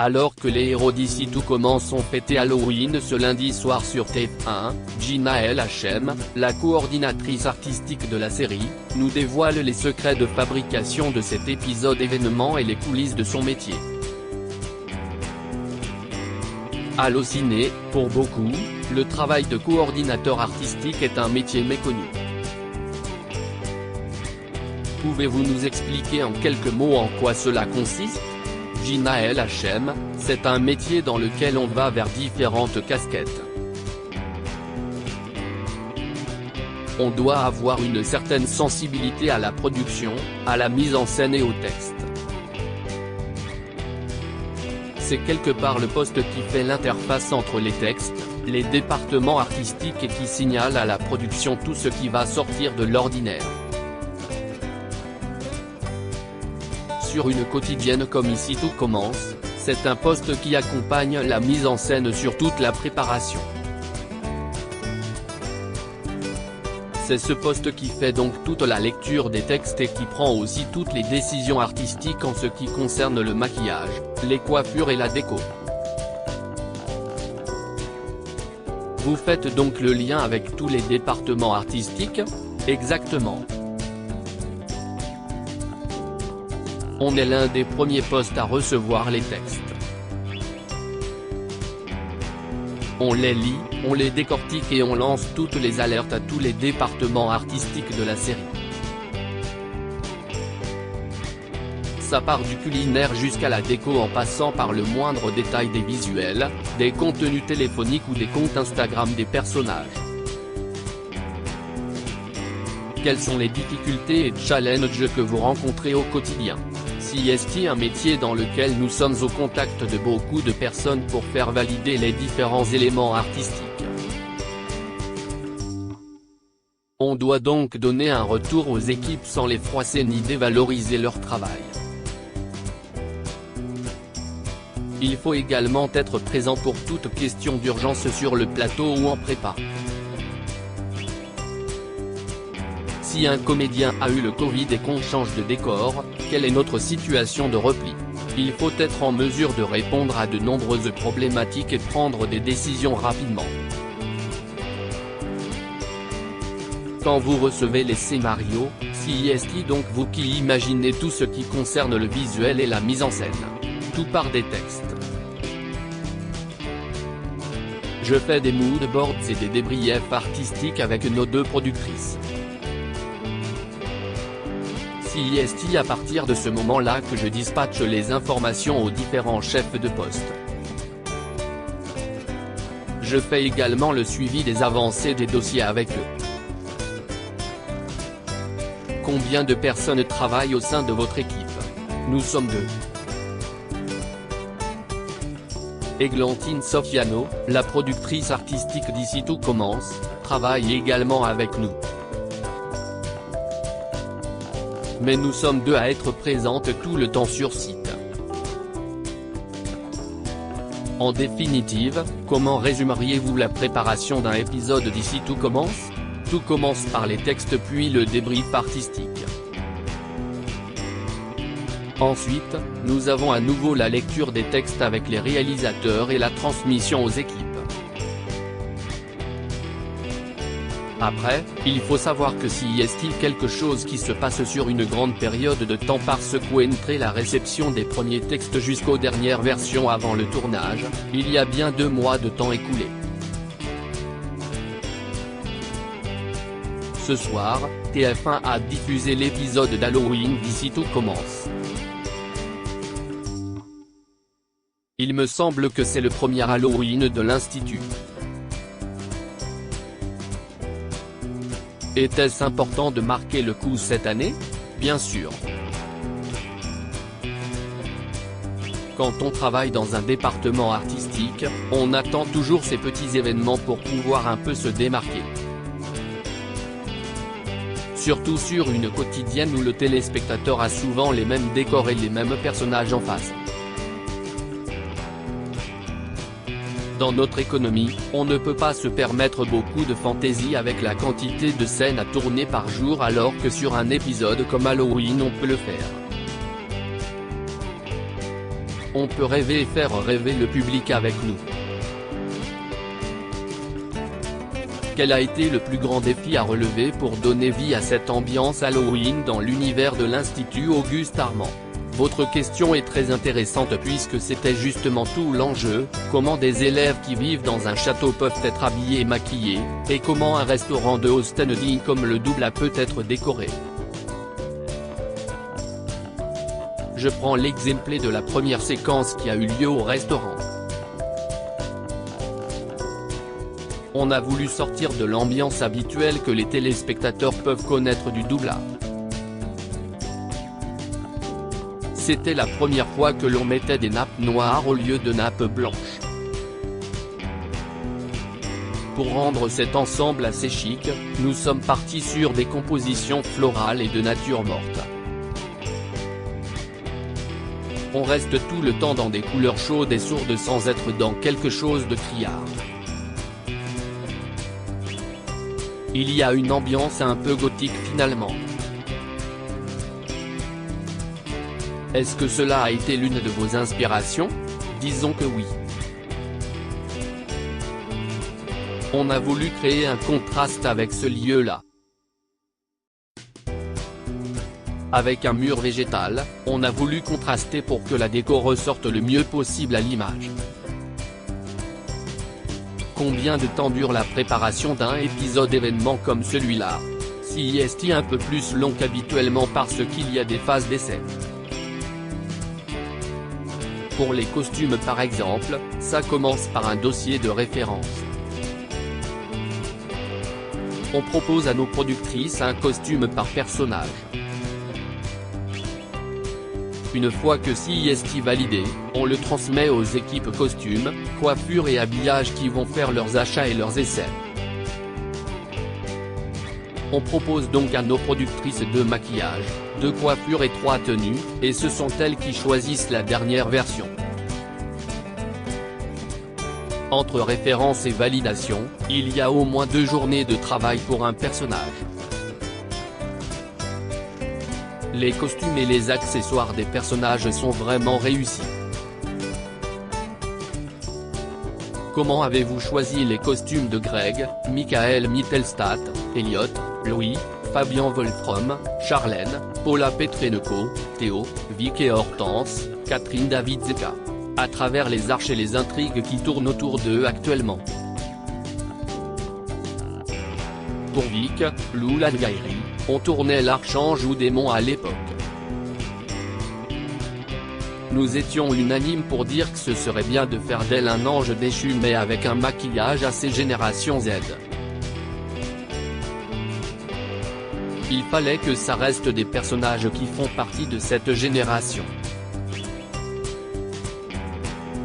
Alors que les héros d'ici tout commence ont fêté Halloween ce lundi soir sur TF1, Gina LHM, la coordinatrice artistique de la série, nous dévoile les secrets de fabrication de cet épisode événement et les coulisses de son métier. Allociné, pour beaucoup, le travail de coordinateur artistique est un métier méconnu. Pouvez-vous nous expliquer en quelques mots en quoi cela consiste ? Gina LHM, c'est un métier dans lequel on va vers différentes casquettes. On doit avoir une certaine sensibilité à la production, à la mise en scène et au texte. C'est quelque part le poste qui fait l'interface entre les textes, les départements artistiques et qui signale à la production tout ce qui va sortir de l'ordinaire. Sur une quotidienne comme Ici tout commence, c'est un poste qui accompagne la mise en scène sur toute la préparation. C'est ce poste qui fait donc toute la lecture des textes et qui prend aussi toutes les décisions artistiques en ce qui concerne le maquillage, les coiffures et la déco. Vous faites donc le lien avec tous les départements artistiques ? Exactement. On est l'un des premiers postes à recevoir les textes. On les lit, on les décortique et on lance toutes les alertes à tous les départements artistiques de la série. Ça part du culinaire jusqu'à la déco en passant par le moindre détail des visuels, des contenus téléphoniques ou des comptes Instagram des personnages. Quelles sont les difficultés et challenges que vous rencontrez au quotidien ? CIST, un métier dans lequel nous sommes au contact de beaucoup de personnes pour faire valider les différents éléments artistiques. On doit donc donner un retour aux équipes sans les froisser ni dévaloriser leur travail. Il faut également être présent pour toute question d'urgence sur le plateau ou en prépa. Si un comédien a eu le Covid et qu'on change de décor, quelle est notre situation de repli ? Il faut être en mesure de répondre à de nombreuses problématiques et prendre des décisions rapidement. Quand vous recevez les scénarios, CIST donc vous qui imaginez tout ce qui concerne le visuel et la mise en scène. Tout part des textes. Je fais des mood boards et des débriefs artistiques avec nos deux productrices. CIST à partir de ce moment-là que je dispatche les informations aux différents chefs de poste. Je fais également le suivi des avancées des dossiers avec eux. Combien de personnes travaillent au sein de votre équipe ? Nous sommes 2. Églantine Sofiano, la productrice artistique d'Ici tout commence, travaille également avec nous. Mais nous sommes 2 à être présentes tout le temps sur site. En définitive, comment résumeriez-vous la préparation d'un épisode d'Ici tout commence ? Tout commence par les textes puis le débrief artistique. Ensuite, nous avons à nouveau la lecture des textes avec les réalisateurs et la transmission aux équipes. Après, il faut savoir que s'il y a-t-il quelque chose qui se passe sur une grande période de temps parce qu'entre la réception des premiers textes jusqu'aux dernières versions avant le tournage, il y a bien 2 mois de temps écoulé. Ce soir, TF1 a diffusé l'épisode d'Halloween d'Ici tout commence. Il me semble que c'est le premier Halloween de l'Institut. Était-ce important de marquer le coup cette année ? Bien sûr. Quand on travaille dans un département artistique, on attend toujours ces petits événements pour pouvoir un peu se démarquer. Surtout sur une quotidienne où le téléspectateur a souvent les mêmes décors et les mêmes personnages en face. Dans notre économie, on ne peut pas se permettre beaucoup de fantaisie avec la quantité de scènes à tourner par jour alors que sur un épisode comme Halloween on peut le faire. On peut rêver et faire rêver le public avec nous. Quel a été le plus grand défi à relever pour donner vie à cette ambiance Halloween dans l'univers de l'Institut Auguste Armand? Votre question est très intéressante puisque c'était justement tout l'enjeu, comment des élèves qui vivent dans un château peuvent être habillés et maquillés, et comment un restaurant de Ostende digne comme le Doubla peut être décoré. Je prends l'exemple de la première séquence qui a eu lieu au restaurant. On a voulu sortir de l'ambiance habituelle que les téléspectateurs peuvent connaître du Doubla. C'était la première fois que l'on mettait des nappes noires au lieu de nappes blanches. Pour rendre cet ensemble assez chic, nous sommes partis sur des compositions florales et de nature morte. On reste tout le temps dans des couleurs chaudes et sourdes sans être dans quelque chose de criard. Il y a une ambiance un peu gothique finalement. Est-ce que cela a été l'une de vos inspirations? Disons que oui. On a voulu créer un contraste avec ce lieu-là. Avec un mur végétal, on a voulu contraster pour que la déco ressorte le mieux possible à l'image. Combien de temps dure la préparation d'un épisode événement comme celui-là? Si est-il un peu plus long qu'habituellement parce qu'il y a des phases d'essai. Pour les costumes par exemple, ça commence par un dossier de référence. On propose à nos productrices un costume par personnage. Une fois que CIST validé, on le transmet aux équipes costumes, coiffure et habillage qui vont faire leurs achats et leurs essais. On propose donc à nos productrices 2 maquillages, 2 coiffures et 3 tenues, et ce sont elles qui choisissent la dernière version. Entre référence et validation, il y a au moins 2 journées de travail pour un personnage. Les costumes et les accessoires des personnages sont vraiment réussis. Comment avez-vous choisi les costumes de Greg, Michael Mittelstadt, Elliot, Louis, Fabien Wolfram, Charlène, Paula Petrenko, Théo, Vic et Hortense, Catherine David-Zeka? À travers les arches et les intrigues qui tournent autour d'eux actuellement. Pour Vic, Lou Langairi, on tournait l'Archange ou Démon à l'époque. Nous étions unanimes pour dire que ce serait bien de faire d'elle un ange déchu mais avec un maquillage assez génération Z. Il fallait que ça reste des personnages qui font partie de cette génération.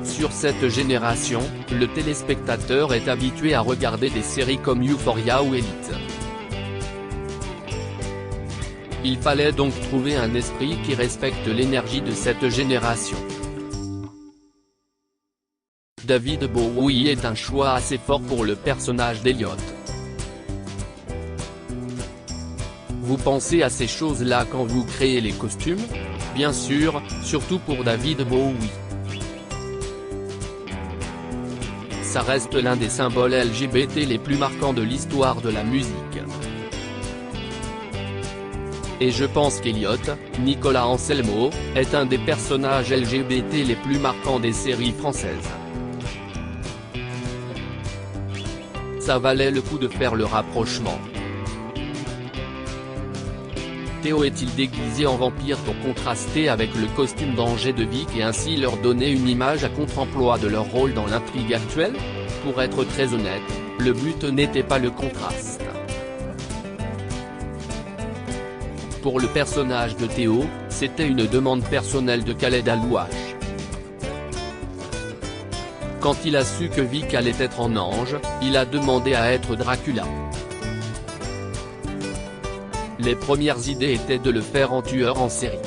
Sur cette génération, le téléspectateur est habitué à regarder des séries comme Euphoria ou Elite. Il fallait donc trouver un esprit qui respecte l'énergie de cette génération. David Bowie est un choix assez fort pour le personnage d'Elliot. Vous pensez à ces choses-là quand vous créez les costumes? Bien sûr, surtout pour David Bowie. Ça reste l'un des symboles LGBT les plus marquants de l'histoire de la musique. Et je pense qu'Elliot, Nicolas Anselmo, est un des personnages LGBT les plus marquants des séries françaises. Ça valait le coup de faire le rapprochement. Théo est-il déguisé en vampire pour contraster avec le costume d'Angers de Vic et ainsi leur donner une image à contre-emploi de leur rôle dans l'intrigue actuelle? Pour être très honnête, le but n'était pas le contraste. Pour le personnage de Théo, c'était une demande personnelle de Khaled Alouache. Quand il a su que Vic allait être en ange, il a demandé à être Dracula. Les premières idées étaient de le faire en tueur en série.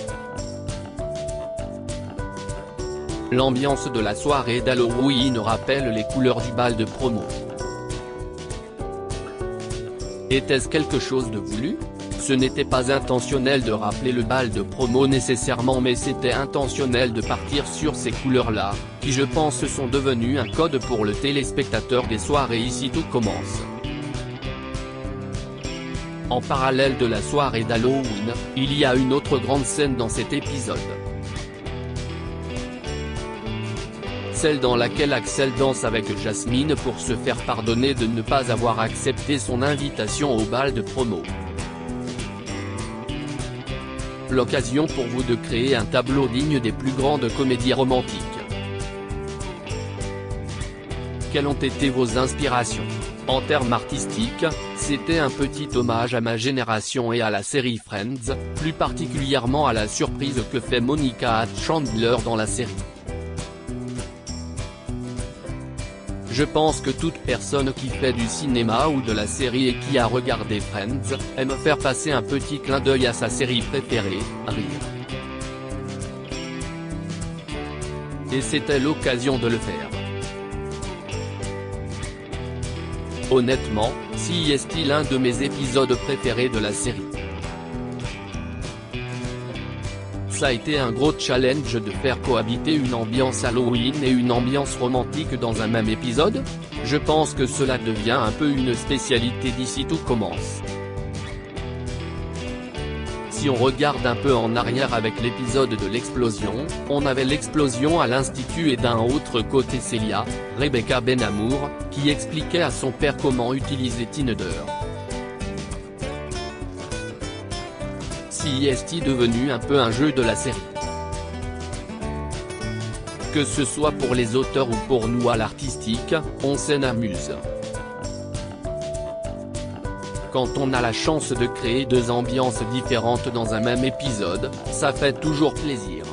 L'ambiance de la soirée d'Halloween rappelle les couleurs du bal de promo. Était-ce quelque chose de voulu? Ce n'était pas intentionnel de rappeler le bal de promo nécessairement, mais c'était intentionnel de partir sur ces couleurs-là, qui je pense sont devenues un code pour le téléspectateur des soirées Ici tout commence. En parallèle de la soirée d'Halloween, il y a une autre grande scène dans cet épisode. Celle dans laquelle Axel danse avec Jasmine pour se faire pardonner de ne pas avoir accepté son invitation au bal de promo. L'occasion pour vous de créer un tableau digne des plus grandes comédies romantiques. Quelles ont été vos inspirations? En termes artistiques, c'était un petit hommage à ma génération et à la série Friends, plus particulièrement à la surprise que fait Monica Chandler dans la série. Je pense que toute personne qui fait du cinéma ou de la série et qui a regardé Friends, aime faire passer un petit clin d'œil à sa série préférée, rire. Et c'était l'occasion de le faire. Honnêtement, CIST l'un de mes épisodes préférés de la série. Ça a été un gros challenge de faire cohabiter une ambiance Halloween et une ambiance romantique dans un même épisode. Je pense que cela devient un peu une spécialité d'Ici tout commence. Si on regarde un peu en arrière avec l'épisode de l'explosion, on avait l'explosion à l'institut et d'un autre côté Celia, Rebecca Benamour, qui expliquait à son père comment utiliser Tinder. CIST devenu un peu un jeu de la série. Que ce soit pour les auteurs ou pour nous à l'artistique, on s'en amuse. Quand on a la chance de créer deux ambiances différentes dans un même épisode, ça fait toujours plaisir.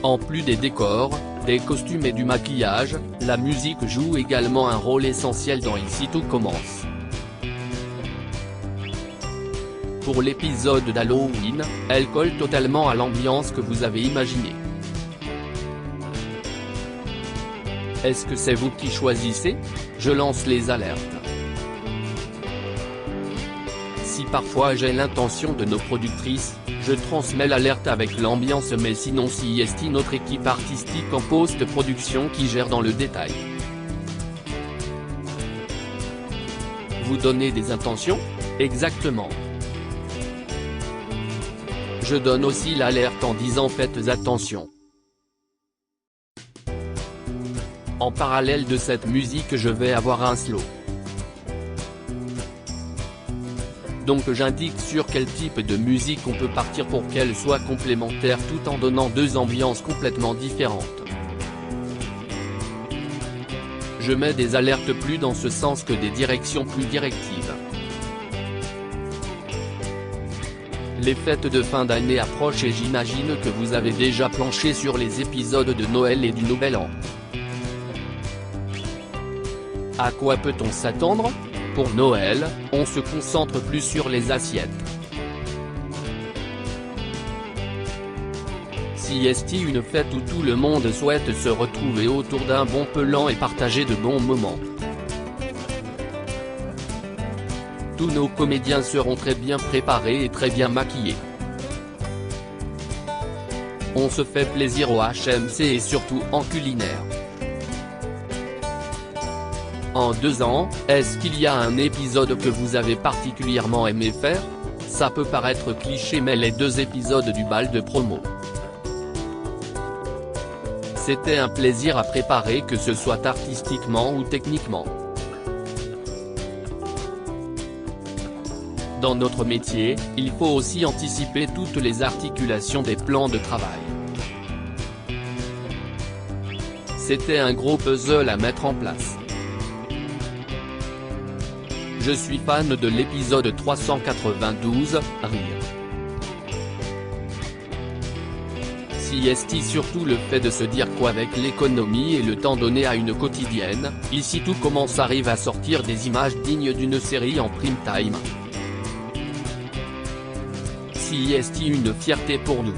En plus des décors, des costumes et du maquillage, la musique joue également un rôle essentiel dans Ici tout commence. Pour l'épisode d'Halloween, elle colle totalement à l'ambiance que vous avez imaginée. Est-ce que c'est vous qui choisissez? Je lance les alertes. Si parfois j'ai l'intention de nos productrices, je transmets l'alerte avec l'ambiance, mais sinon CIST notre équipe artistique en post-production qui gère dans le détail. Vous donnez des intentions? Exactement. Je donne aussi l'alerte en disant faites attention. En parallèle de cette musique je vais avoir un slow. Donc j'indique sur quel type de musique on peut partir pour qu'elle soit complémentaire tout en donnant deux ambiances complètement différentes. Je mets des alertes plus dans ce sens que des directions plus directives. Les fêtes de fin d'année approchent et j'imagine que vous avez déjà planché sur les épisodes de Noël et du Nouvel An. À quoi peut-on s'attendre? Pour Noël, on se concentre plus sur les assiettes. CIST une fête où tout le monde souhaite se retrouver autour d'un bon pelant et partager de bons moments. Tous nos comédiens seront très bien préparés et très bien maquillés. On se fait plaisir au HMC et surtout en culinaire. En 2 ans, est-ce qu'il y a un épisode que vous avez particulièrement aimé faire? Ça peut paraître cliché mais les 2 épisodes du bal de promo. C'était un plaisir à préparer que ce soit artistiquement ou techniquement. Dans notre métier, il faut aussi anticiper toutes les articulations des plans de travail. C'était un gros puzzle à mettre en place. Je suis fan de l'épisode 392, Rire. CIST surtout le fait de se dire qu'avec l'économie et le temps donné à une quotidienne, Ici tout commence arrive à sortir des images dignes d'une série en prime time. CIST une fierté pour nous.